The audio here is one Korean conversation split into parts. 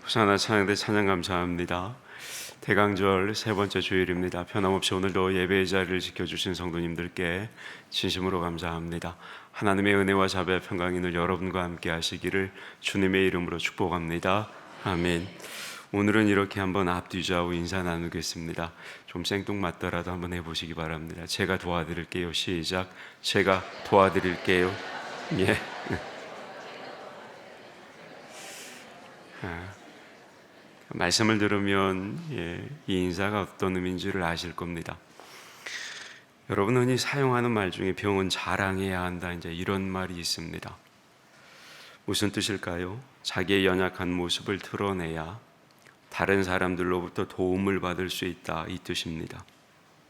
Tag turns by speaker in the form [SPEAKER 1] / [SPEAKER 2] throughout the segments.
[SPEAKER 1] 호산나 찬양대 찬양 감사합니다. 대강절 세 번째 주일입니다. 변함없이 오늘도 예배의 자리를 지켜주신 성도님들께 진심으로 감사합니다. 하나님의 은혜와 자비와 평강이 늘 여러분과 함께 하시기를 주님의 이름으로 축복합니다. 아멘. 오늘은 이렇게 한번 앞뒤좌우 인사 나누겠습니다. 좀 생뚱맞더라도 한번 해보시기 바랍니다. 제가 도와드릴게요. 시작. 제가 도와드릴게요. 예. 말씀을 들으면 이 인사가 어떤 의미인지를 아실 겁니다. 여러분 흔히 사용하는 말 중에 병은 자랑해야 한다, 이제 이런 말이 있습니다. 무슨 뜻일까요? 자기의 연약한 모습을 드러내야 다른 사람들로부터 도움을 받을 수 있다, 이 뜻입니다.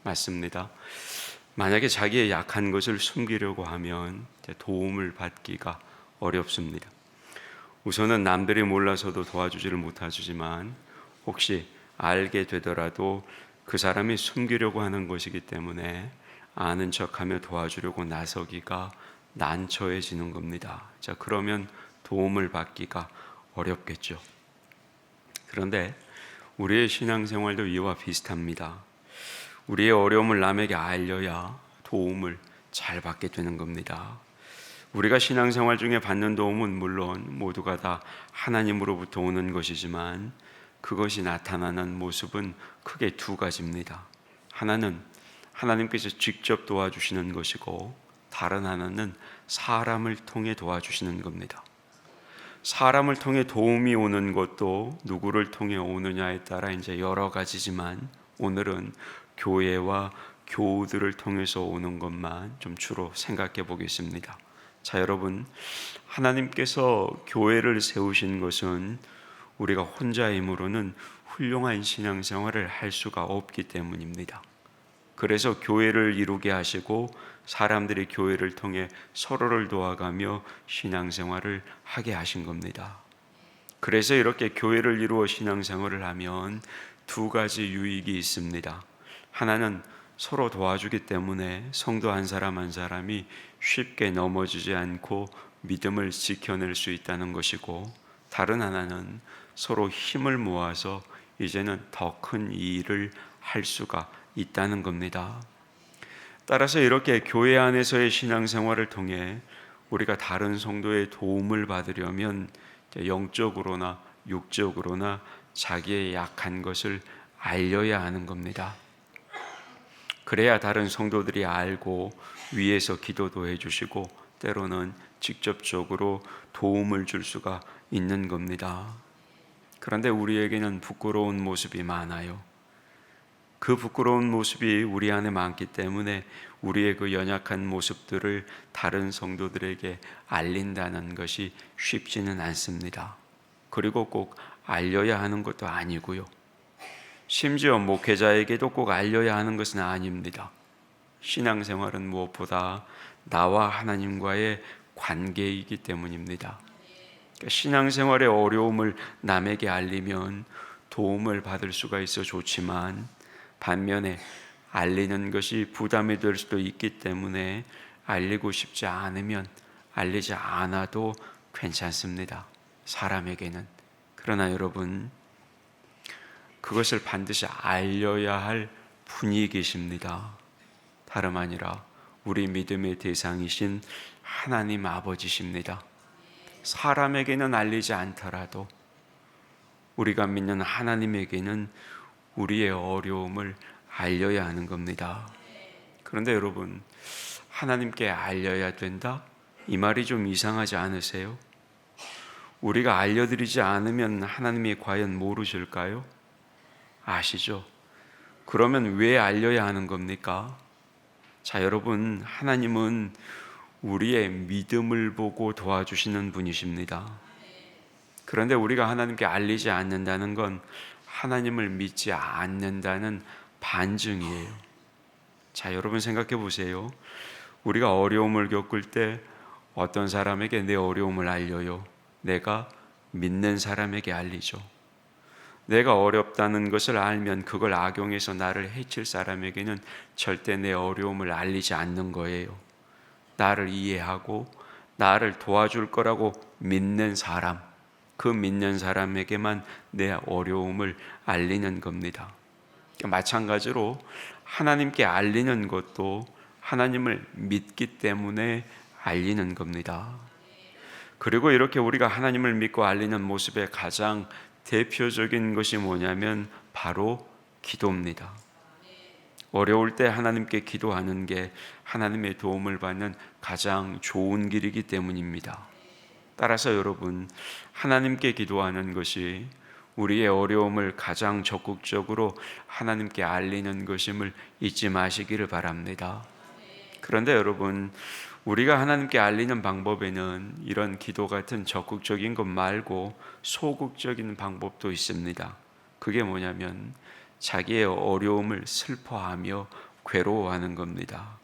[SPEAKER 1] 맞습니다. 만약에 자기의 약한 것을 숨기려고 하면 도움을 받기가 어렵습니다. 우선은 남들이 몰라서도 도와주지를 못하지만 혹시 알게 되더라도 그 사람이 숨기려고 하는 것이기 때문에 아는 척하며 도와주려고 나서기가 난처해지는 겁니다. 자, 그러면 도움을 받기가 어렵겠죠. 그런데 우리의 신앙생활도 이와 비슷합니다. 우리의 어려움을 남에게 알려야 도움을 잘 받게 되는 겁니다. 우리가 신앙생활 중에 받는 도움은 물론 모두가 다 하나님으로부터 오는 것이지만 그것이 나타나는 모습은 크게 두 가지입니다. 하나는 하나님께서 직접 도와주시는 것이고 다른 하나는 사람을 통해 도와주시는 겁니다. 사람을 통해 도움이 오는 것도 누구를 통해 오느냐에 따라 이제 여러 가지지만 오늘은 교회와 교우들을 통해서 오는 것만 좀 주로 생각해 보겠습니다. 자, 여러분, 하나님께서 교회를 세우신 것은 우리가 혼자 힘으로는 훌륭한 신앙생활을 할 수가 없기 때문입니다. 그래서 교회를 이루게 하시고 사람들이 교회를 통해 서로를 도와가며 신앙생활을 하게 하신 겁니다. 그래서 이렇게 교회를 이루어 신앙생활을 하면 두 가지 유익이 있습니다. 하나는 서로 도와주기 때문에 성도 한 사람 한 사람이 쉽게 넘어지지 않고 믿음을 지켜낼 수 있다는 것이고, 다른 하나는 서로 힘을 모아서 이제는 더 큰 일을 할 수가 있다는 겁니다. 따라서 이렇게 교회 안에서의 신앙생활을 통해 우리가 다른 성도의 도움을 받으려면 영적으로나 육적으로나 자기의 약한 것을 알려야 하는 겁니다. 그래야 다른 성도들이 알고 위에서 기도도 해주시고 때로는 직접적으로 도움을 줄 수가 있는 겁니다. 그런데 우리에게는 부끄러운 모습이 많아요. 그 부끄러운 모습이 우리 안에 많기 때문에 우리의 그 연약한 모습들을 다른 성도들에게 알린다는 것이 쉽지는 않습니다. 그리고 꼭 알려야 하는 것도 아니고요. 심지어 목회자에게도 꼭 알려야 하는 것은 아닙니다. 신앙생활은 무엇보다 나와 하나님과의 관계이기 때문입니다. 신앙생활의 어려움을 남에게 알리면 도움을 받을 수가 있어 좋지만 반면에 알리는 것이 부담이 될 수도 있기 때문에 알리고 싶지 않으면 알리지 않아도 괜찮습니다. 사람에게는. 그러나 여러분, 그것을 반드시 알려야 할 분이 계십니다. 다름 아니라 우리 믿음의 대상이신 하나님 아버지십니다. 사람에게는 알리지 않더라도 우리가 믿는 하나님에게는 우리의 어려움을 알려야 하는 겁니다. 그런데 여러분, 하나님께 알려야 된다? 이 말이 좀 이상하지 않으세요? 우리가 알려드리지 않으면 하나님이 과연 모르실까요? 아시죠? 그러면 왜 알려야 하는 겁니까? 자, 여러분, 하나님은 우리의 믿음을 보고 도와주시는 분이십니다. 그런데 우리가 하나님께 알리지 않는다는 건 하나님을 믿지 않는다는 반증이에요. 자, 여러분 생각해 보세요. 우리가 어려움을 겪을 때 어떤 사람에게 내 어려움을 알려요? 내가 믿는 사람에게 알리죠. 내가 어렵다는 것을 알면 그걸 악용해서 나를 해칠 사람에게는 절대 내 어려움을 알리지 않는 거예요. 나를 이해하고 나를 도와줄 거라고 믿는 사람, 그 믿는 사람에게만 내 어려움을 알리는 겁니다. 마찬가지로 하나님께 알리는 것도 하나님을 믿기 때문에 알리는 겁니다. 그리고 이렇게 우리가 하나님을 믿고 알리는 모습의 가장 대표적인 것이 뭐냐면 바로 기도입니다. 어려울 때 하나님께 기도하는 게 하나님의 도움을 받는 가장 좋은 길이기 때문입니다. 따라서 여러분, 하나님께 기도하는 것이 우리의 어려움을 가장 적극적으로 하나님께 알리는 것임을 잊지 마시기를 바랍니다. 그런데 여러분, 우리가 하나님께 알리는 방법에는 이런 기도 같은 적극적인 것 말고 소극적인 방법도 있습니다. 그게 뭐냐면 자기의 어려움을 슬퍼하며 괴로워하는 겁니다.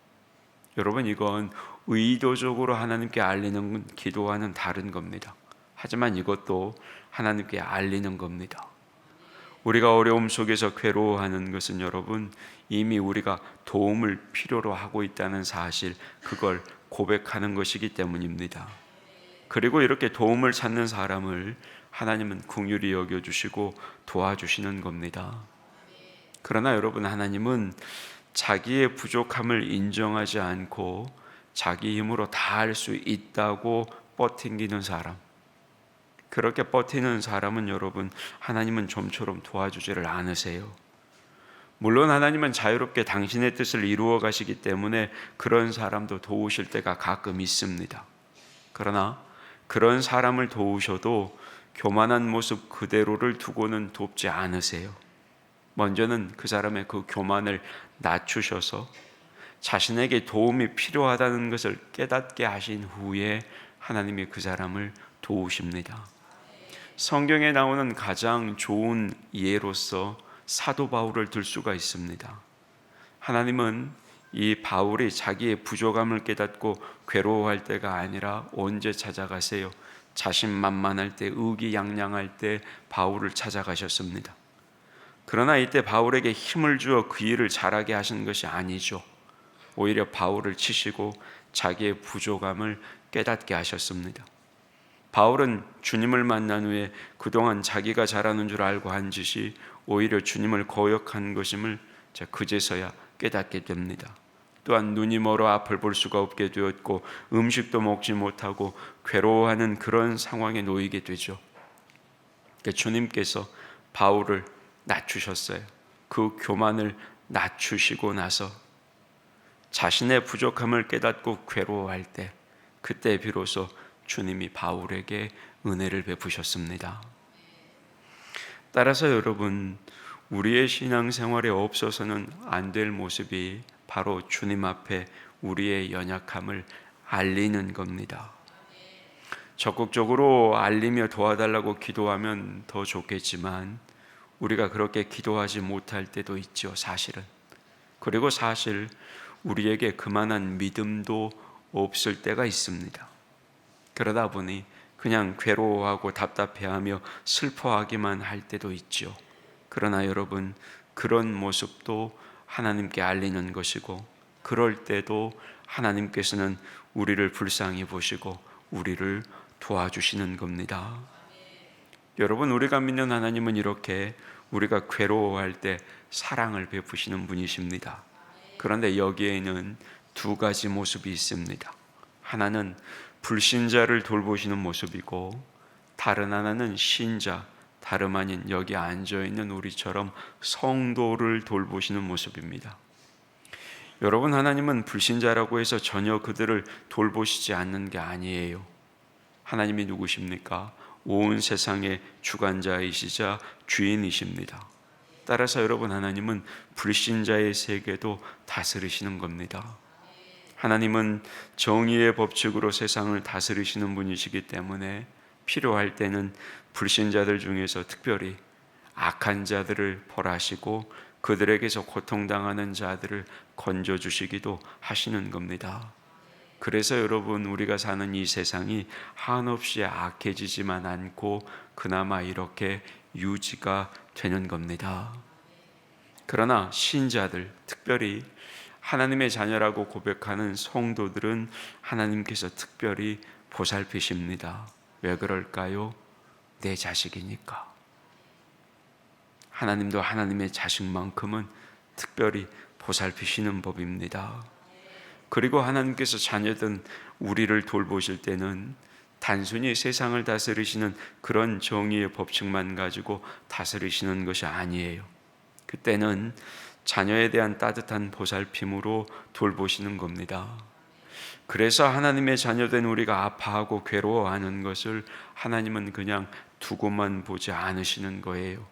[SPEAKER 1] 여러분, 이건 의도적으로 하나님께 알리는 기도와는 다른 겁니다. 하지만 이것도 하나님께 알리는 겁니다. 우리가 어려움 속에서 괴로워하는 것은 여러분, 이미 우리가 도움을 필요로 하고 있다는 사실, 그걸 고백하는 것이기 때문입니다. 그리고 이렇게 도움을 찾는 사람을 하나님은 긍휼히 여겨주시고 도와주시는 겁니다. 그러나 여러분, 하나님은 자기의 부족함을 인정하지 않고 자기 힘으로 다 할 수 있다고 버팅기는 사람, 그렇게 버티는 사람은 여러분, 하나님은 좀처럼 도와주지를 않으세요. 물론 하나님은 자유롭게 당신의 뜻을 이루어 가시기 때문에 그런 사람도 도우실 때가 가끔 있습니다. 그러나 그런 사람을 도우셔도 교만한 모습 그대로를 두고는 돕지 않으세요. 먼저는 그 사람의 그 교만을 낮추셔서 자신에게 도움이 필요하다는 것을 깨닫게 하신 후에 하나님이 그 사람을 도우십니다. 성경에 나오는 가장 좋은 예로서 사도 바울을 들 수가 있습니다. 하나님은 이 바울이 자기의 부족함을 깨닫고 괴로워할 때가 아니라 언제 찾아가세요? 자신만만할 때, 의기양양할 때 바울을 찾아가셨습니다. 그러나 이때 바울에게 힘을 주어 그 일을 잘하게 하신 것이 아니죠. 오히려 바울을 치시고 자기의 부족함을 깨닫게 하셨습니다. 바울은 주님을 만난 후에 그동안 자기가 잘하는 줄 알고 한 짓이 오히려 주님을 거역한 것임을 그제서야 깨닫게 됩니다. 또한 눈이 멀어 앞을 볼 수가 없게 되었고 음식도 먹지 못하고 괴로워하는 그런 상황에 놓이게 되죠. 주님께서 바울을 낮추셨어요. 그 교만을 낮추시고 나서 자신의 부족함을 깨닫고 괴로워할 때, 그때 비로소 주님이 바울에게 은혜를 베푸셨습니다. 따라서 여러분, 우리의 신앙생활에 없어서는 안 될 모습이 바로 주님 앞에 우리의 연약함을 알리는 겁니다. 적극적으로 알리며 도와달라고 기도하면 더 좋겠지만 우리가 그렇게 기도하지 못할 때도 있죠, 사실은. 그리고 사실 우리에게 그만한 믿음도 없을 때가 있습니다. 그러다 보니 그냥 괴로워하고 답답해하며 슬퍼하기만 할 때도 있죠. 그러나 여러분, 그런 모습도 하나님께 알리는 것이고, 그럴 때도 하나님께서는 우리를 불쌍히 보시고 우리를 도와주시는 겁니다. 여러분, 우리가 믿는 하나님은 이렇게 우리가 괴로워할 때 사랑을 베푸시는 분이십니다. 그런데 여기에는 두 가지 모습이 있습니다. 하나는 불신자를 돌보시는 모습이고, 다른 하나는 신자, 다름 아닌 여기 앉아있는 우리처럼 성도를 돌보시는 모습입니다. 여러분, 하나님은 불신자라고 해서 전혀 그들을 돌보시지 않는 게 아니에요. 하나님이 누구십니까? 온 세상의 주관자이시자 주인이십니다. 따라서 여러분, 하나님은 불신자의 세계도 다스리시는 겁니다. 하나님은 정의의 법칙으로 세상을 다스리시는 분이시기 때문에 필요할 때는 불신자들 중에서 특별히 악한 자들을 벌하시고 그들에게서 고통당하는 자들을 건져주시기도 하시는 겁니다. 그래서 여러분, 우리가 사는 이 세상이 한없이 악해지지만 않고 그나마 이렇게 유지가 되는 겁니다. 그러나 신자들, 특별히 하나님의 자녀라고 고백하는 성도들은 하나님께서 특별히 보살피십니다. 왜 그럴까요? 내 자식이니까. 하나님도 하나님의 자식만큼은 특별히 보살피시는 법입니다. 그리고 하나님께서 자녀된 우리를 돌보실 때는 단순히 세상을 다스리시는 그런 정의의 법칙만 가지고 다스리시는 것이 아니에요. 그때는 자녀에 대한 따뜻한 보살핌으로 돌보시는 겁니다. 그래서 하나님의 자녀된 우리가 아파하고 괴로워하는 것을 하나님은 그냥 두고만 보지 않으시는 거예요.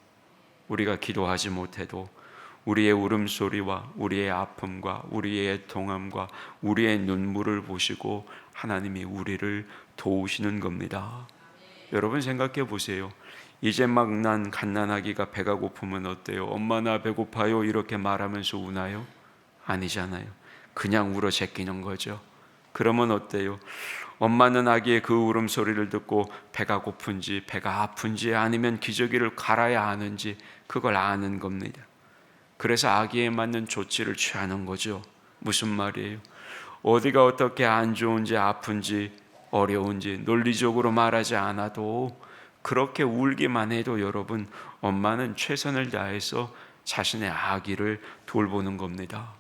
[SPEAKER 1] 우리가 기도하지 못해도 우리의 울음소리와 우리의 아픔과 우리의 애통함과 우리의 눈물을 보시고 하나님이 우리를 도우시는 겁니다. 여러분 생각해 보세요. 이제 막 난 갓난아기가 배가 고프면 어때요? 엄마 나 배고파요 이렇게 말하면서 우나요? 아니잖아요. 그냥 울어 제끼는 거죠. 그러면 어때요? 엄마는 아기의 그 울음소리를 듣고 배가 고픈지 배가 아픈지 아니면 기저귀를 갈아야 하는지 그걸 아는 겁니다. 그래서 아기에 맞는 조치를 취하는 거죠. 무슨 말이에요? 어디가 어떻게 안 좋은지 아픈지 어려운지 논리적으로 말하지 않아도 그렇게 울기만 해도 여러분 엄마는 최선을 다해서 자신의 아기를 돌보는 겁니다.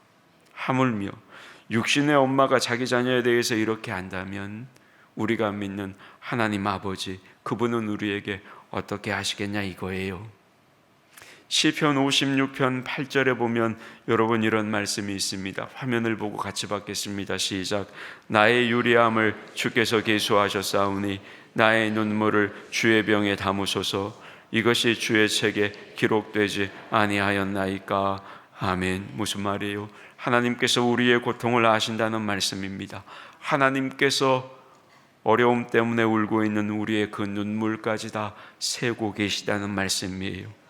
[SPEAKER 1] 하물며 육신의 엄마가 자기 자녀에 대해서 이렇게 한다면 우리가 믿는 하나님 아버지 그분은 우리에게 어떻게 하시겠냐 이거예요. 시편 56편 8절에 보면 여러분 이런 말씀이 있습니다. 화면을 보고 같이 받겠습니다. 시작. 나의 유리함을 주께서 계수하셨사오니 나의 눈물을 주의 병에 담으소서. 이것이 주의 책에 기록되지 아니하였나이까. 아멘. 무슨 말이에요? 하나님께서 우리의 고통을 아신다는 말씀입니다. 하나님께서 어려움 때문에 울고 있는 우리의 그 눈물까지 다 세고 계시다는 말씀이에요.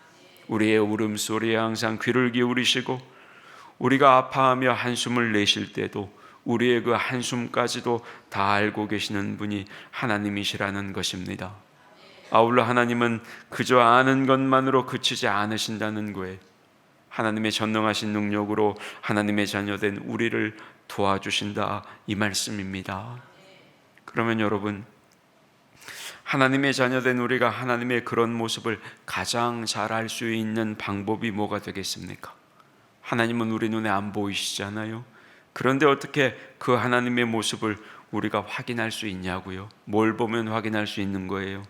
[SPEAKER 1] 우리의 울음소리에 항상 귀를 기울이시고 우리가 아파하며 한숨을 내쉴 때도 우리의 그 한숨까지도 다 알고 계시는 분이 하나님이시라는 것입니다. 아울러 하나님은 그저 아는 것만으로 그치지 않으신다는 거예요. 하나님의 전능하신 능력으로 하나님의 자녀된 우리를 도와주신다 이 말씀입니다. 그러면 여러분 하나님의 자녀된 우리가 하나님의 그런 모습을 가장 잘 알 수 있는 방법이 뭐가 되겠습니까? 하나님은 우리 눈에 안 보이시잖아요. 그런데 어떻게 그 하나님의 모습을 우리가 확인할 수 있냐고요? 뭘 보면 확인할 수 있는 거예요?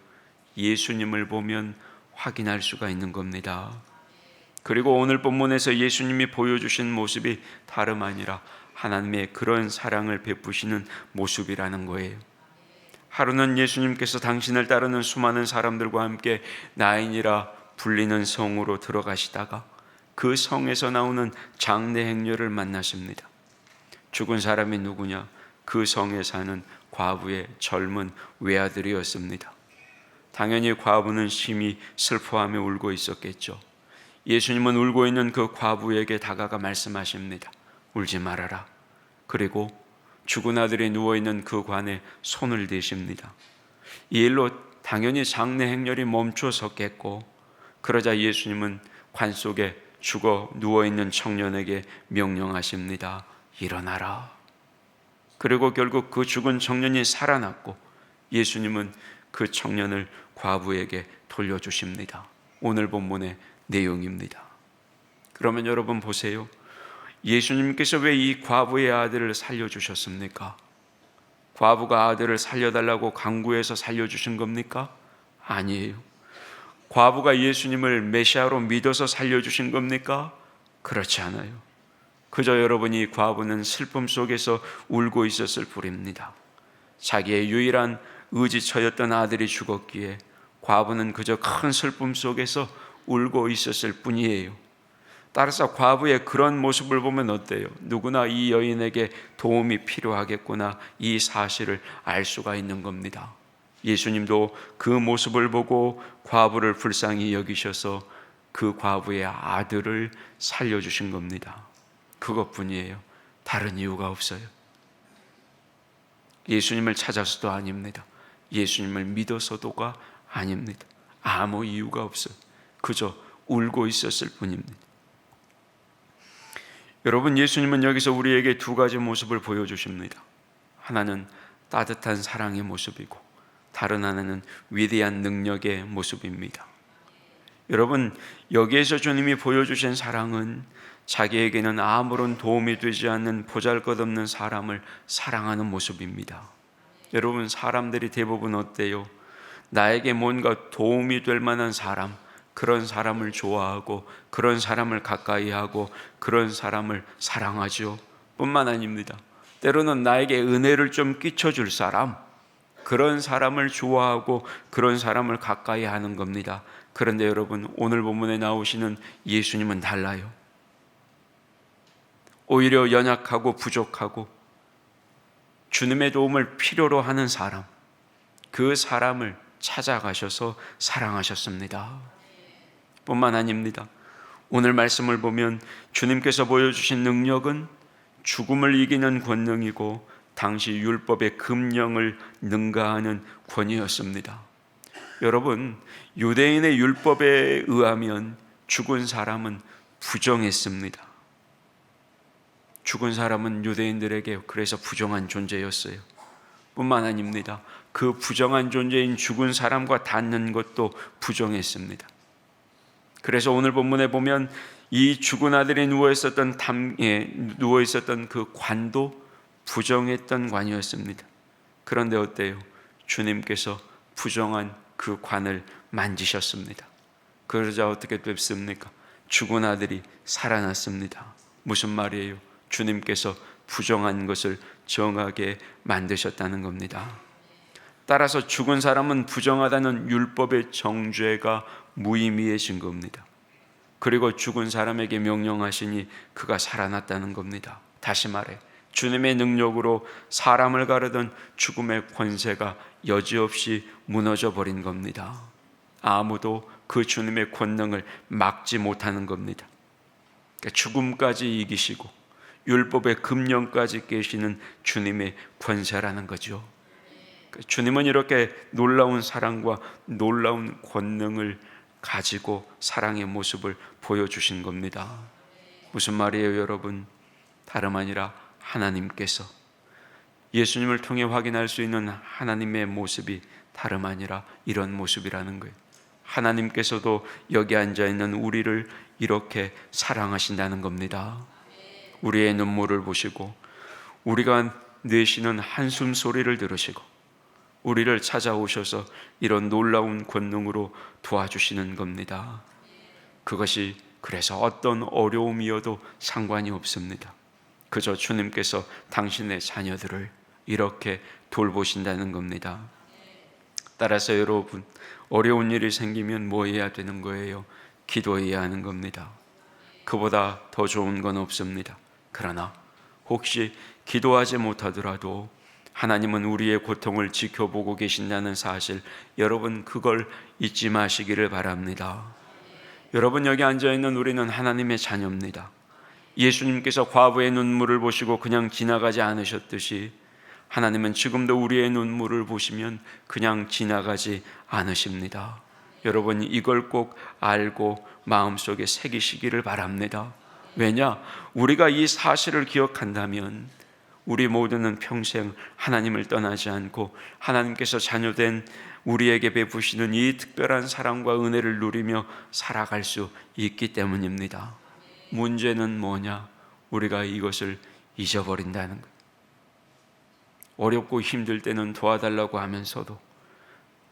[SPEAKER 1] 예수님을 보면 확인할 수가 있는 겁니다. 그리고 오늘 본문에서 예수님이 보여주신 모습이 다름 아니라 하나님의 그런 사랑을 베푸시는 모습이라는 거예요. 하루는 예수님께서 당신을 따르는 수많은 사람들과 함께 나인이라 불리는 성으로 들어가시다가 그 성에서 나오는 장례 행렬을 만나십니다. 죽은 사람이 누구냐? 그 성에 사는 과부의 젊은 외아들이었습니다. 당연히 과부는 심히 슬퍼하며 울고 있었겠죠. 예수님은 울고 있는 그 과부에게 다가가 말씀하십니다. 울지 말아라. 그리고 죽은 아들이 누워있는 그 관에 손을 대십니다. 이 일로 당연히 장례 행렬이 멈춰섰겠고 그러자 예수님은 관 속에 죽어 누워있는 청년에게 명령하십니다. 일어나라. 그리고 결국 그 죽은 청년이 살아났고 예수님은 그 청년을 과부에게 돌려주십니다. 오늘 본문의 내용입니다. 그러면 여러분 보세요. 예수님께서 왜 이 과부의 아들을 살려주셨습니까? 과부가 아들을 살려달라고 강구해서 살려주신 겁니까? 아니에요. 과부가 예수님을 메시아로 믿어서 살려주신 겁니까? 그렇지 않아요. 그저 여러분이 과부는 슬픔 속에서 울고 있었을 뿐입니다. 자기의 유일한 의지처였던 아들이 죽었기에 과부는 그저 큰 슬픔 속에서 울고 있었을 뿐이에요. 따라서 과부의 그런 모습을 보면 어때요? 누구나 이 여인에게 도움이 필요하겠구나 이 사실을 알 수가 있는 겁니다. 예수님도 그 모습을 보고 과부를 불쌍히 여기셔서 그 과부의 아들을 살려주신 겁니다. 그것뿐이에요. 다른 이유가 없어요. 예수님을 찾아서도 아닙니다. 예수님을 믿어서도가 아닙니다. 아무 이유가 없어요. 그저 울고 있었을 뿐입니다. 여러분, 예수님은 여기서 우리에게 두 가지 모습을 보여주십니다. 하나는 따뜻한 사랑의 모습이고 다른 하나는 위대한 능력의 모습입니다. 여러분, 여기에서 주님이 보여주신 사랑은 자기에게는 아무런 도움이 되지 않는 보잘것없는 사람을 사랑하는 모습입니다. 여러분, 사람들이 대부분 어때요? 나에게 뭔가 도움이 될 만한 사람, 그런 사람을 좋아하고 그런 사람을 가까이 하고 그런 사람을 사랑하죠. 뿐만 아닙니다. 때로는 나에게 은혜를 좀 끼쳐줄 사람, 그런 사람을 좋아하고 그런 사람을 가까이 하는 겁니다. 그런데 여러분, 오늘 본문에 나오시는 예수님은 달라요. 오히려 연약하고 부족하고 주님의 도움을 필요로 하는 사람, 그 사람을 찾아가셔서 사랑하셨습니다. 뿐만 아닙니다. 오늘 말씀을 보면 주님께서 보여주신 능력은 죽음을 이기는 권능이고 당시 율법의 금령을 능가하는 권위였습니다. 여러분, 유대인의 율법에 의하면 죽은 사람은 부정했습니다. 죽은 사람은 유대인들에게 그래서 부정한 존재였어요. 뿐만 아닙니다. 그 부정한 존재인 죽은 사람과 닿는 것도 부정했습니다. 그래서 오늘 본문에 보면 이 죽은 아들이 누워있었던 담에 누워있었던 그 관도 부정했던 관이었습니다. 그런데 어때요? 주님께서 부정한 그 관을 만지셨습니다. 그러자 어떻게 됐습니까? 죽은 아들이 살아났습니다. 무슨 말이에요? 주님께서 부정한 것을 정하게 만드셨다는 겁니다. 따라서 죽은 사람은 부정하다는 율법의 정죄가 무의미해진 겁니다. 그리고 죽은 사람에게 명령하시니 그가 살아났다는 겁니다. 다시 말해 주님의 능력으로 사람을 가르던 죽음의 권세가 여지없이 무너져 버린 겁니다. 아무도 그 주님의 권능을 막지 못하는 겁니다. 그러니까 죽음까지 이기시고 율법의 금령까지 깨시는 주님의 권세라는 거죠. 주님은 이렇게 놀라운 사랑과 놀라운 권능을 가지고 사랑의 모습을 보여주신 겁니다. 무슨 말이에요, 여러분? 다름 아니라 하나님께서 예수님을 통해 확인할 수 있는 하나님의 모습이 다름 아니라 이런 모습이라는 거예요. 하나님께서도 여기 앉아있는 우리를 이렇게 사랑하신다는 겁니다. 우리의 눈물을 보시고 우리가 내쉬는 한숨 소리를 들으시고 우리를 찾아오셔서 이런 놀라운 권능으로 도와주시는 겁니다. 그것이 그래서 어떤 어려움이어도 상관이 없습니다. 그저 주님께서 당신의 자녀들을 이렇게 돌보신다는 겁니다. 따라서 여러분, 어려운 일이 생기면 뭐 해야 되는 거예요? 기도해야 하는 겁니다. 그보다 더 좋은 건 없습니다. 그러나 혹시 기도하지 못하더라도 하나님은 우리의 고통을 지켜보고 계신다는 사실, 여러분 그걸 잊지 마시기를 바랍니다. 여러분, 여기 앉아있는 우리는 하나님의 자녀입니다. 예수님께서 과부의 눈물을 보시고 그냥 지나가지 않으셨듯이 하나님은 지금도 우리의 눈물을 보시면 그냥 지나가지 않으십니다. 여러분, 이걸 꼭 알고 마음속에 새기시기를 바랍니다. 왜냐? 우리가 이 사실을 기억한다면 우리 모두는 평생 하나님을 떠나지 않고 하나님께서 자녀된 우리에게 베푸시는 이 특별한 사랑과 은혜를 누리며 살아갈 수 있기 때문입니다. 문제는 뭐냐? 우리가 이것을 잊어버린다는 것. 어렵고 힘들 때는 도와달라고 하면서도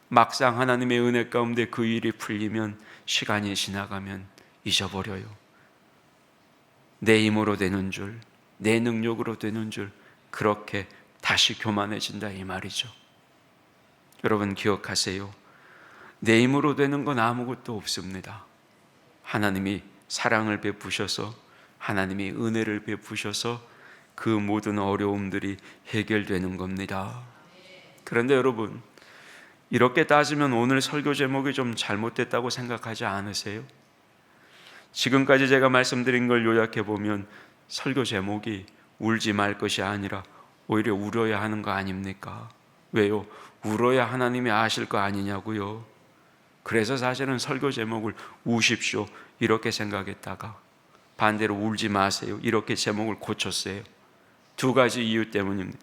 [SPEAKER 1] 막상 하나님의 은혜 가운데 그 일이 풀리면, 시간이 지나가면 잊어버려요. 내 힘으로 되는 줄, 내 능력으로 되는 줄, 그렇게 다시 교만해진다 이 말이죠. 여러분 기억하세요. 내 힘으로 되는 건 아무것도 없습니다. 하나님이 사랑을 베푸셔서, 하나님이 은혜를 베푸셔서 그 모든 어려움들이 해결되는 겁니다. 그런데 여러분, 이렇게 따지면 오늘 설교 제목이 좀 잘못됐다고 생각하지 않으세요? 지금까지 제가 말씀드린 걸 요약해 보면 설교 제목이 울지 말 것이 아니라 오히려 울어야 하는 거 아닙니까? 왜요? 울어야 하나님이 아실 거 아니냐고요. 그래서 사실은 설교 제목을 우십시오 이렇게 생각했다가 반대로 울지 마세요 이렇게 제목을 고쳤어요. 두 가지 이유 때문입니다.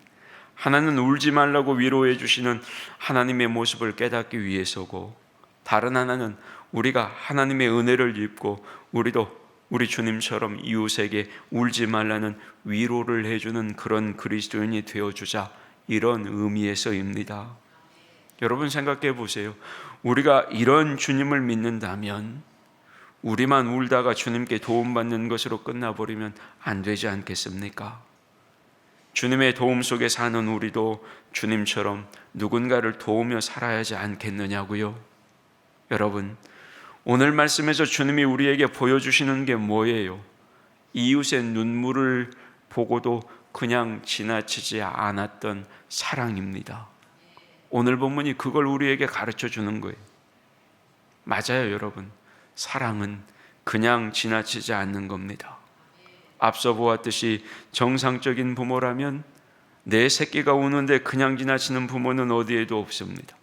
[SPEAKER 1] 하나는 울지 말라고 위로해 주시는 하나님의 모습을 깨닫기 위해서고, 다른 하나는 우리가 하나님의 은혜를 입고 우리도 우리 주님처럼 이웃에게 울지 말라는 위로를 해주는 그런 그리스도인이 되어주자, 이런 의미에서입니다. 여러분 생각해 보세요. 우리가 이런 주님을 믿는다면 우리만 울다가 주님께 도움받는 것으로 끝나버리면 안 되지 않겠습니까? 주님의 도움 속에 사는 우리도 주님처럼 누군가를 도우며 살아야 하지 않겠느냐고요. 여러분, 오늘 말씀에서 주님이 우리에게 보여주시는 게 뭐예요? 이웃의 눈물을 보고도 그냥 지나치지 않았던 사랑입니다. 오늘 본문이 그걸 우리에게 가르쳐 주는 거예요. 맞아요, 여러분. 사랑은 그냥 지나치지 않는 겁니다. 앞서 보았듯이 정상적인 부모라면 내 새끼가 우는데 그냥 지나치는 부모는 어디에도 없습니다.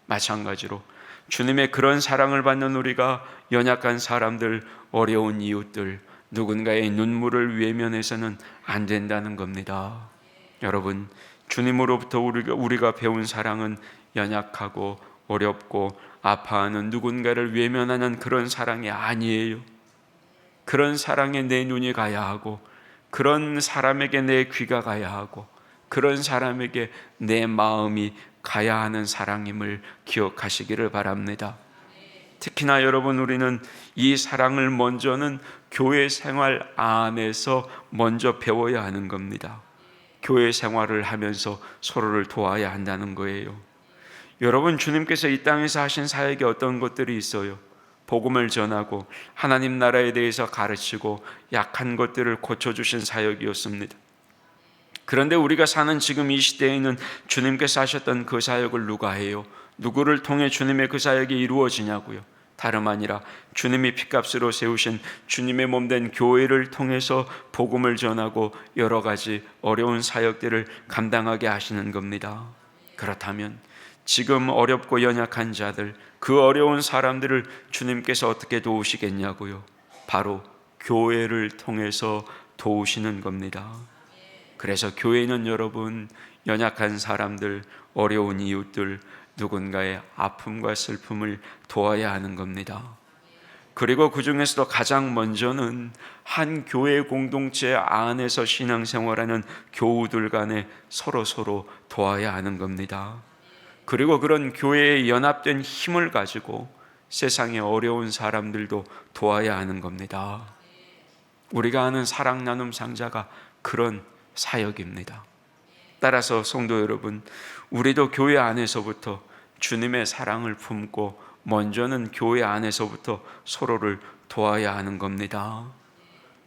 [SPEAKER 1] 마찬가지로 주님의 그런 사랑을 받는 우리가 연약한 사람들, 어려운 이웃들, 누군가의 눈물을 외면해서는 안 된다는 겁니다. 여러분, 주님으로부터 우리가 배운 사랑은 연약하고 어렵고 아파하는 누군가를 외면하는 그런 사랑이 아니에요. 그런 사랑에 내 눈이 가야 하고, 그런 사람에게 내 귀가 가야 하고, 그런 사람에게 내 마음이 가야 하는 사랑임을 기억하시기를 바랍니다. 특히나 여러분, 우리는 이 사랑을 먼저는 교회 생활 안에서 먼저 배워야 하는 겁니다. 교회 생활을 하면서 서로를 도와야 한다는 거예요. 여러분, 주님께서 이 땅에서 하신 사역이 어떤 것들이 있어요? 복음을 전하고 하나님 나라에 대해서 가르치고 약한 것들을 고쳐주신 사역이었습니다. 그런데 우리가 사는 지금 이 시대에는 주님께서 하셨던 그 사역을 누가 해요? 누구를 통해 주님의 그 사역이 이루어지냐고요? 다름 아니라 주님이 핏값으로 세우신 주님의 몸된 교회를 통해서 복음을 전하고 여러 가지 어려운 사역들을 감당하게 하시는 겁니다. 그렇다면 지금 어렵고 연약한 자들, 그 어려운 사람들을 주님께서 어떻게 도우시겠냐고요? 바로 교회를 통해서 도우시는 겁니다. 그래서 교회는 여러분, 연약한 사람들, 어려운 이웃들, 누군가의 아픔과 슬픔을 도와야 하는 겁니다. 그리고 그 중에서도 가장 먼저는 한 교회 공동체 안에서 신앙생활하는 교우들 간에 서로 도와야 하는 겁니다. 그리고 그런 교회의 연합된 힘을 가지고 세상의 어려운 사람들도 도와야 하는 겁니다. 우리가 아는 사랑 나눔 상자가 그런 사역입니다. 따라서 성도 여러분, 우리도 교회 안에서부터 주님의 사랑을 품고 먼저는 교회 안에서부터 서로를 도와야 하는 겁니다.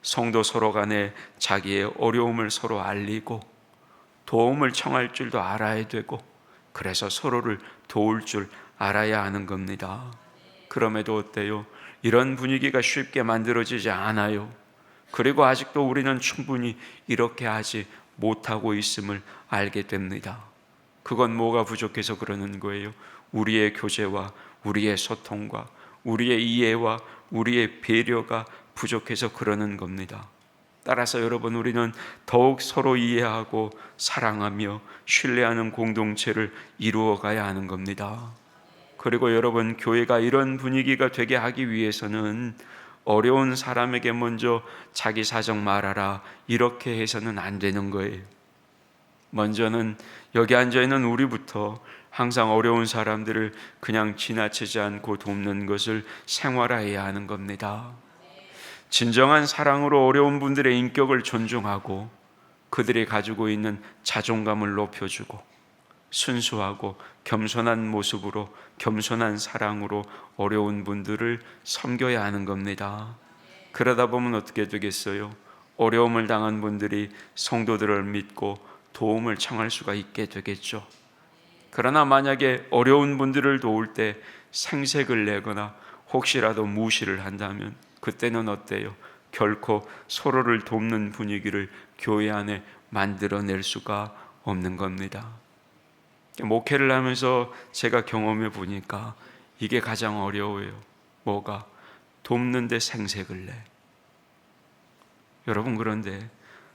[SPEAKER 1] 성도 서로 간에 자기의 어려움을 서로 알리고 도움을 청할 줄도 알아야 되고, 그래서 서로를 도울 줄 알아야 하는 겁니다. 그럼에도 어때요? 이런 분위기가 쉽게 만들어지지 않아요. 그리고 아직도 우리는 충분히 이렇게 하지 못하고 있음을 알게 됩니다. 그건 뭐가 부족해서 그러는 거예요? 우리의 교제와 우리의 소통과 우리의 이해와 우리의 배려가 부족해서 그러는 겁니다. 따라서 여러분, 우리는 더욱 서로 이해하고 사랑하며 신뢰하는 공동체를 이루어가야 하는 겁니다. 그리고 여러분, 교회가 이런 분위기가 되게 하기 위해서는 어려운 사람에게 먼저 자기 사정 말하라, 이렇게 해서는 안 되는 거예요. 먼저는 여기 앉아있는 우리부터 항상 어려운 사람들을 그냥 지나치지 않고 돕는 것을 생활화해야 하는 겁니다. 진정한 사랑으로 어려운 분들의 인격을 존중하고 그들이 가지고 있는 자존감을 높여주고 순수하고 겸손한 모습으로, 겸손한 사랑으로 어려운 분들을 섬겨야 하는 겁니다. 그러다 보면 어떻게 되겠어요? 어려움을 당한 분들이 성도들을 믿고 도움을 청할 수가 있게 되겠죠. 그러나 만약에 어려운 분들을 도울 때 생색을 내거나 혹시라도 무시를 한다면 그때는 어때요? 결코 서로를 돕는 분위기를 교회 안에 만들어낼 수가 없는 겁니다. 목회를 하면서 제가 경험해 보니까 이게 가장 어려워요. 뭐가? 돕는데 생색을 내. 여러분, 그런데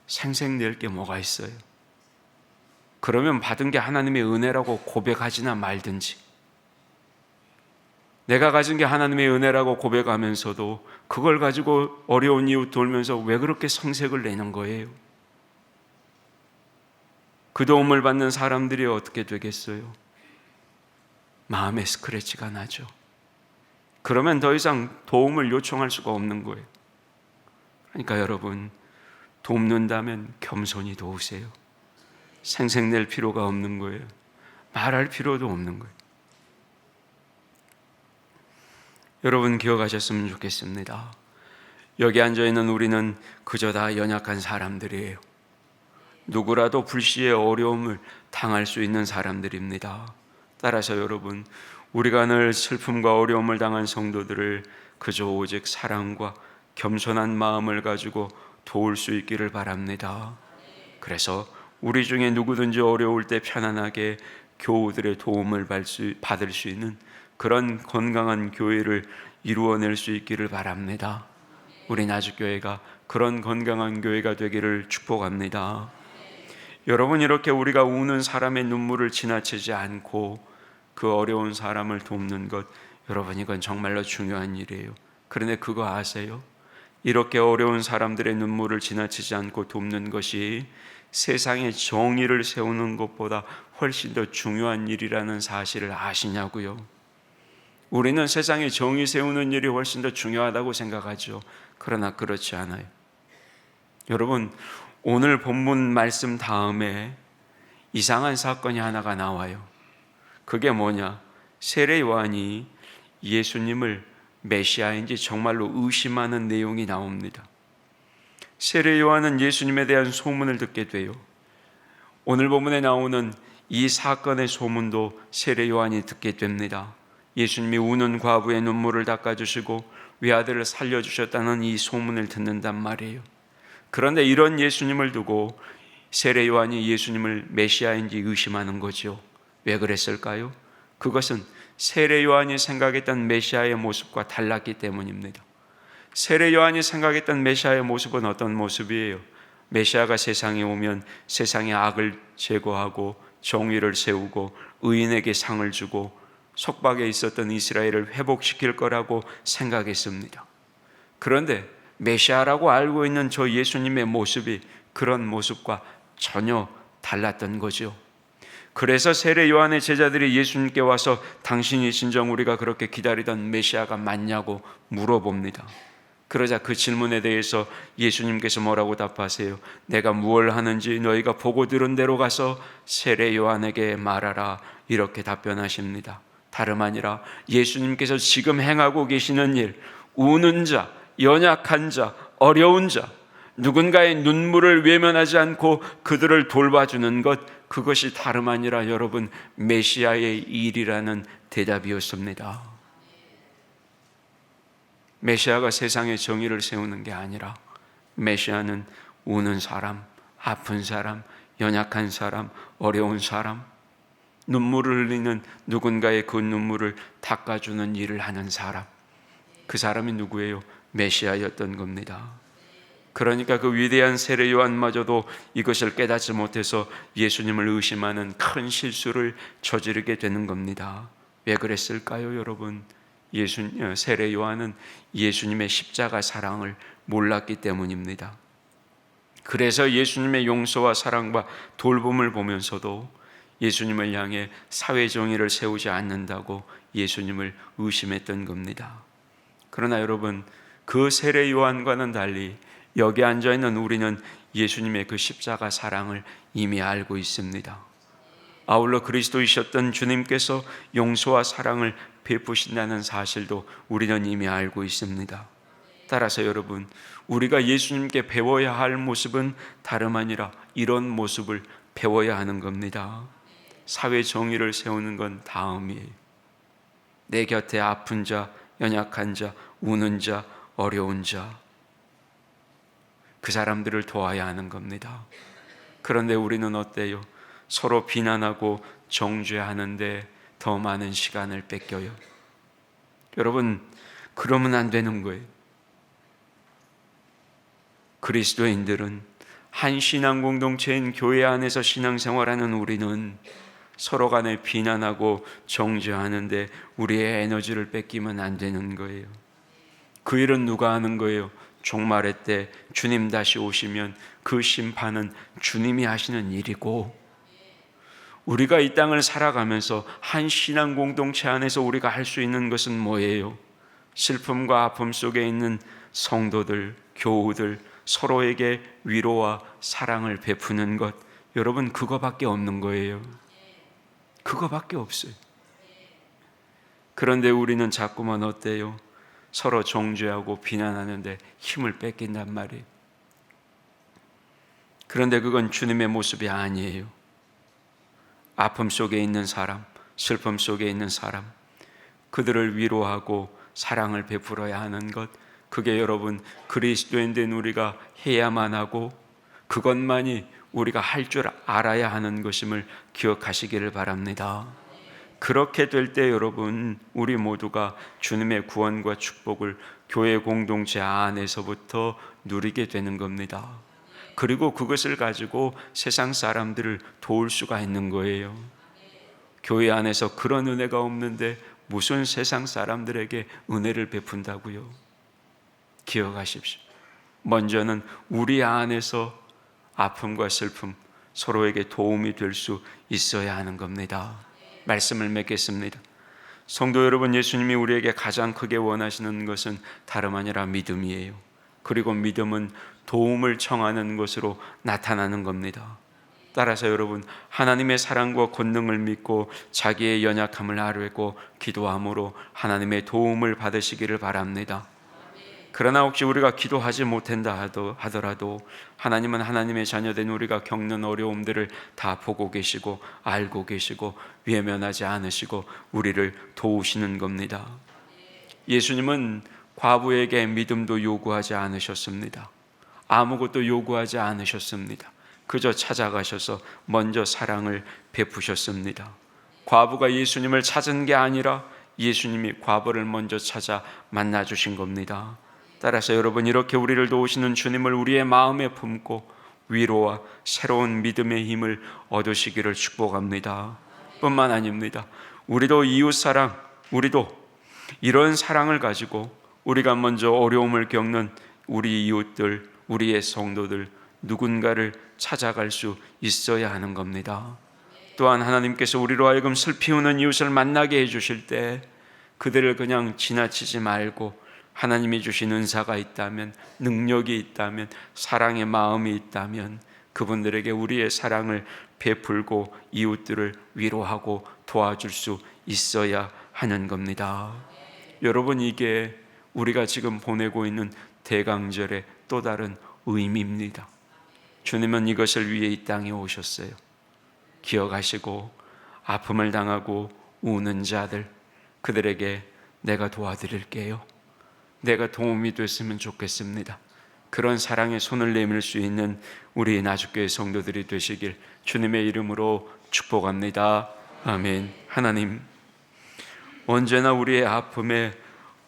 [SPEAKER 1] 생색 낼 게 뭐가 있어요? 그러면 받은 게 하나님의 은혜라고 고백하지나 말든지, 내가 가진 게 하나님의 은혜라고 고백하면서도 그걸 가지고 어려운 이유 돌면서 왜 그렇게 성색을 내는 거예요? 그 도움을 받는 사람들이 어떻게 되겠어요? 마음에 스크래치가 나죠. 그러면 더 이상 도움을 요청할 수가 없는 거예요. 그러니까 여러분, 돕는다면 겸손히 도우세요. 생색낼 필요가 없는 거예요. 말할 필요도 없는 거예요. 여러분 기억하셨으면 좋겠습니다. 여기 앉아있는 우리는 그저 다 연약한 사람들이에요. 누구라도 불시에 어려움을 당할 수 있는 사람들입니다. 따라서 여러분, 우리가 늘 슬픔과 어려움을 당한 성도들을 그저 오직 사랑과 겸손한 마음을 가지고 도울 수 있기를 바랍니다. 그래서 우리 중에 누구든지 어려울 때 편안하게 교우들의 도움을 받을 수 있는 그런 건강한 교회를 이루어낼 수 있기를 바랍니다. 우리 나주교회가 그런 건강한 교회가 되기를 축복합니다. 여러분, 이렇게 우리가 우는 사람의 눈물을 지나치지 않고 그 어려운 사람을 돕는 것, 여러분 이건 정말로 중요한 일이에요. 그런데 그거 아세요? 이렇게 어려운 사람들의 눈물을 지나치지 않고 돕는 것이 세상에 정의를 세우는 것보다 훨씬 더 중요한 일이라는 사실을 아시냐고요? 우리는 세상에 정의 세우는 일이 훨씬 더 중요하다고 생각하죠. 그러나 그렇지 않아요. 여러분, 오늘 본문 말씀 다음에 이상한 사건이 하나가 나와요. 그게 뭐냐? 세례 요한이 예수님을 메시아인지 정말로 의심하는 내용이 나옵니다. 세례 요한은 예수님에 대한 소문을 듣게 돼요. 오늘 본문에 나오는 이 사건의 소문도 세례 요한이 듣게 됩니다. 예수님이 우는 과부의 눈물을 닦아주시고 외아들을 살려주셨다는 이 소문을 듣는단 말이에요. 그런데 이런 예수님을 두고 세례 요한이 예수님을 메시아인지 의심하는 거죠. 왜 그랬을까요? 그것은 세례 요한이 생각했던 메시아의 모습과 달랐기 때문입니다. 세례 요한이 생각했던 메시아의 모습은 어떤 모습이에요? 메시아가 세상에 오면 세상의 악을 제거하고 정의를 세우고 의인에게 상을 주고 속박에 있었던 이스라엘을 회복시킬 거라고 생각했습니다. 그런데 메시아라고 알고 있는 저 예수님의 모습이 그런 모습과 전혀 달랐던 거죠. 그래서 세례 요한의 제자들이 예수님께 와서 당신이 진정 우리가 그렇게 기다리던 메시아가 맞냐고 물어봅니다. 그러자 그 질문에 대해서 예수님께서 뭐라고 답하세요? 내가 무엇을 하는지 너희가 보고 들은 대로 가서 세례 요한에게 말하라, 이렇게 답변하십니다. 다름 아니라 예수님께서 지금 행하고 계시는 일, 우는 자, 연약한 자, 어려운 자, 누군가의 눈물을 외면하지 않고 그들을 돌봐주는 것, 그것이 다름 아니라 여러분 메시아의 일이라는 대답이었습니다. 메시아가 세상의 정의를 세우는 게 아니라 메시아는 우는 사람, 아픈 사람, 연약한 사람, 어려운 사람, 눈물을 흘리는 누군가의 그 눈물을 닦아주는 일을 하는 사람, 그 사람이 누구예요? 메시아였던 겁니다. 그러니까 그 위대한 세례 요한마저도 이것을 깨닫지 못해서 예수님을 의심하는 큰 실수를 저지르게 되는 겁니다. 왜 그랬을까요, 여러분? 세례 요한은 예수님의 십자가 사랑을 몰랐기 때문입니다. 그래서 예수님의 용서와 사랑과 돌봄을 보면서도 예수님을 향해 사회 정의를 세우지 않는다고 예수님을 의심했던 겁니다. 그러나 여러분, 그 세례 요한과는 달리 여기 앉아있는 우리는 예수님의 그 십자가 사랑을 이미 알고 있습니다. 아울러 그리스도이셨던 주님께서 용서와 사랑을 베푸신다는 사실도 우리는 이미 알고 있습니다. 따라서 여러분, 우리가 예수님께 배워야 할 모습은 다름 아니라 이런 모습을 배워야 하는 겁니다. 사회 정의를 세우는 건 다음이에요. 내 곁에 아픈 자, 연약한 자, 우는 자, 어려운 자, 그 사람들을 도와야 하는 겁니다. 그런데 우리는 어때요? 서로 비난하고 정죄하는데 더 많은 시간을 뺏겨요. 여러분, 그러면 안 되는 거예요. 그리스도인들은 한 신앙 공동체인 교회 안에서 신앙생활하는 우리는 서로 간에 비난하고 정죄하는데 우리의 에너지를 뺏기면 안 되는 거예요. 그 일은 누가 하는 거예요? 종말의 때 주님 다시 오시면 그 심판은 주님이 하시는 일이고, 우리가 이 땅을 살아가면서 한 신앙 공동체 안에서 우리가 할 수 있는 것은 뭐예요? 슬픔과 아픔 속에 있는 성도들, 교우들, 서로에게 위로와 사랑을 베푸는 것, 여러분 그거밖에 없는 거예요. 그거밖에 없어요. 그런데 우리는 자꾸만 어때요? 서로 정죄하고 비난하는데 힘을 뺏긴단 말이에요. 그런데 그건 주님의 모습이 아니에요. 아픔 속에 있는 사람, 슬픔 속에 있는 사람, 그들을 위로하고 사랑을 베풀어야 하는 것, 그게 여러분 그리스도인 된 우리가 해야만 하고 그것만이 우리가 할 줄 알아야 하는 것임을 기억하시기를 바랍니다. 그렇게 될 때 여러분 우리 모두가 주님의 구원과 축복을 교회 공동체 안에서부터 누리게 되는 겁니다. 그리고 그것을 가지고 세상 사람들을 도울 수가 있는 거예요. 교회 안에서 그런 은혜가 없는데 무슨 세상 사람들에게 은혜를 베푼다고요? 기억하십시오. 먼저는 우리 안에서 아픔과 슬픔, 서로에게 도움이 될 수 있어야 하는 겁니다. 말씀을 맺겠습니다. 성도 여러분, 예수님이 우리에게 가장 크게 원하시는 것은 다름 아니라 믿음이에요. 그리고 믿음은 도움을 청하는 것으로 나타나는 겁니다. 따라서 여러분, 하나님의 사랑과 권능을 믿고 자기의 연약함을 아뢰고 기도함으로 하나님의 도움을 받으시기를 바랍니다. 그러나 혹시 우리가 기도하지 못한다 하더라도 하나님은 하나님의 자녀된 우리가 겪는 어려움들을 다 보고 계시고 알고 계시고 외면하지 않으시고 우리를 도우시는 겁니다. 예수님은 과부에게 믿음도 요구하지 않으셨습니다. 아무것도 요구하지 않으셨습니다. 그저 찾아가셔서 먼저 사랑을 베푸셨습니다. 과부가 예수님을 찾은 게 아니라 예수님이 과부를 먼저 찾아 만나주신 겁니다. 따라서 여러분, 이렇게 우리를 도우시는 주님을 우리의 마음에 품고 위로와 새로운 믿음의 힘을 얻으시기를 축복합니다. 뿐만 아닙니다. 우리도 이웃사랑, 우리도 이런 사랑을 가지고 우리가 먼저 어려움을 겪는 우리 이웃들, 우리의 성도들 누군가를 찾아갈 수 있어야 하는 겁니다. 또한 하나님께서 우리로 하여금 슬피 우는 이웃을 만나게 해주실 때 그들을 그냥 지나치지 말고 하나님이 주신 은사가 있다면, 능력이 있다면, 사랑의 마음이 있다면 그분들에게 우리의 사랑을 베풀고 이웃들을 위로하고 도와줄 수 있어야 하는 겁니다. 여러분, 이게 우리가 지금 보내고 있는 대강절의 또 다른 의미입니다. 주님은 이것을 위해 이 땅에 오셨어요. 기억하시고 아픔을 당하고 우는 자들, 그들에게 내가 도와드릴게요. 내가 도움이 됐으면 좋겠습니다. 그런 사랑의 손을 내밀 수 있는 우리 나주교회 성도들이 되시길 주님의 이름으로 축복합니다. 아멘. 하나님, 언제나 우리의 아픔에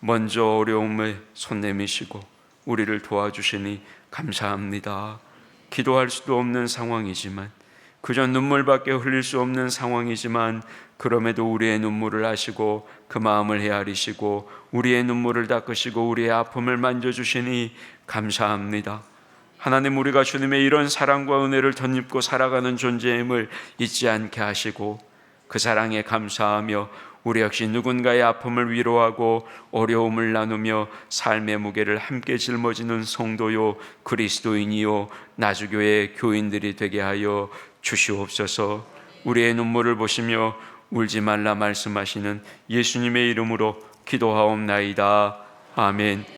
[SPEAKER 1] 먼저 어려움에 손 내미시고 우리를 도와주시니 감사합니다. 기도할 수도 없는 상황이지만, 그저 눈물밖에 흘릴 수 없는 상황이지만 그럼에도 우리의 눈물을 아시고 그 마음을 헤아리시고 우리의 눈물을 닦으시고 우리의 아픔을 만져주시니 감사합니다. 하나님, 우리가 주님의 이런 사랑과 은혜를 덧입고 살아가는 존재임을 잊지 않게 하시고 그 사랑에 감사하며 우리 역시 누군가의 아픔을 위로하고 어려움을 나누며 삶의 무게를 함께 짊어지는 성도요 그리스도인이요 나주교회 교인들이 되게 하여 주시옵소서. 우리의 눈물을 보시며 울지 말라 말씀하시는 예수님의 이름으로 기도하옵나이다. 아멘.